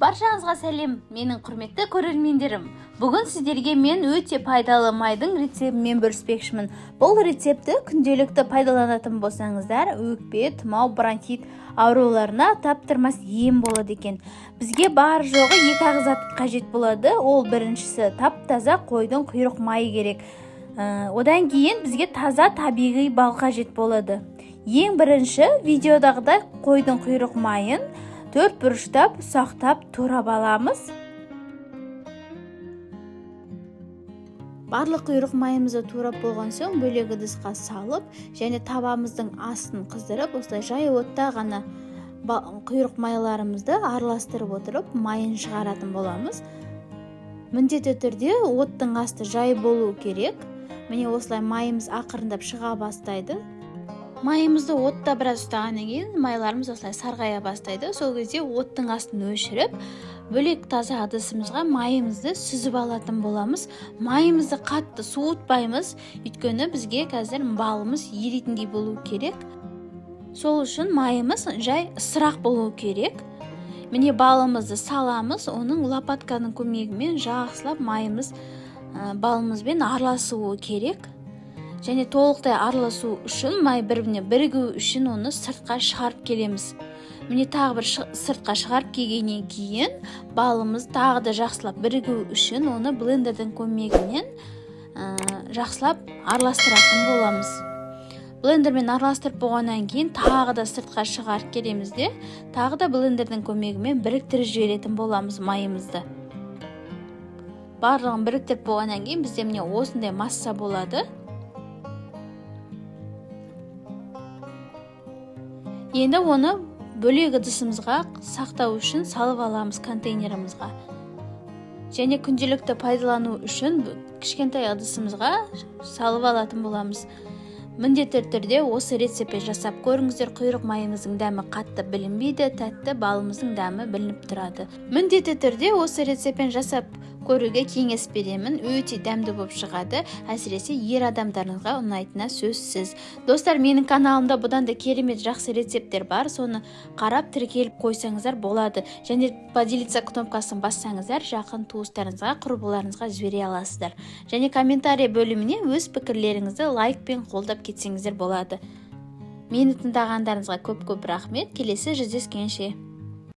Баршаңызға сәлем, менің құрметті көрермендерім. Бүгін сіздерге мен өте пайдалы майдың рецептімен бөліспекшімін. Бұл рецепті күнделікті пайдаланатын болсаңыздар, өкпе, тұмау, бронхит ауруларына таптырмас ем болады екен. Бізге бар жоғы екі ағзат қажет болады. Ол біріншісі тап-таза қойдың құйрық майы керек. Одан кейін бізге таза табиғи бал қажет болады. Ең бірінші видеодағыдай қойдың құйрық майын 4 бұрыштап, ұсақтап турап аламыз. Барлық құйрық майымызды турап болған соң бөлек ыдысқа салып, және табамыздың астын қыздырып, осылай жай отта ғана құйрық майларымызды араластырып отырып, майын шығаратын боламыз. Міндетті түрде оттың асты жай болу керек. Міне осылай майымыз ақырындап шыға бастайды. Майымызды отта біраз ұстағаннан кейін майларымыз осылай сарғая бастайды. Сол кезде оттың астын өшіріп, бөлек таза ыдысымызға майымызды сүзіп алатын боламыз. Майымызды қатты суытпаймыз, өйткені бізге қазір балымыз еритіндей болу керек. Сол үшін майымыз жай ысырақ болу керек. Міне балымызды саламыз, оның лопатканың көмегімен жақсылап майымыз балымызбен араласуы керек. Және толықтай араласу үшін, май бір-біріне бірігу үшін оны сыртқа шығарып келеміз. Міне тағы бір сыртқа шығарып келгеннен кейін балымыз тағы да жақсылап бірігу үшін оны блендердің көмегімен жақсылап араластыратын боламыз. Блендермен араластырып болғаннан кейін тағы да сыртқа шығарып келеміз де, тағы да блендердің көмегімен біріктіріп жіберетін боламыз майымызды. Барлығын біріктіріп болғаннан кейін бізде міне осындай масса болады. Енді оны бөлек ыдысымызға сақтау үшін салып аламыз контейнерімізға. Және күнделікті пайдалану үшін кішкентай ыдысымызға салып алатын боламыз. Міндетті түрде осы рецептпен жасап көріңіздер, құйрық майымыздың дәмі қатты білінбейді, тәтті балымыздың дәмі білініп тұрады. Міндетті түрде осы рецептпен жасап көруге кеңес беремін. Өте дәмді болып шығады, әсіресе ер адамдарыңызға ұнайтыны сөзсіз. Достар, менің каналымда бұдан да керемет жақсы рецепттер бар, соны қарап тіркеліп қойсаңыздар болады. Және поделиться кнопкасын бассаңыздар, жақын туыстарыңызға, құрбыларыңызға жібере аласыздар. Және комментарий бөліміне өз пікірлеріңізді лайкпен қолдап кетсеңіздер болады. Мені тыңдағандарыңызға көп-көп рахмет. Келесі жүздескенше.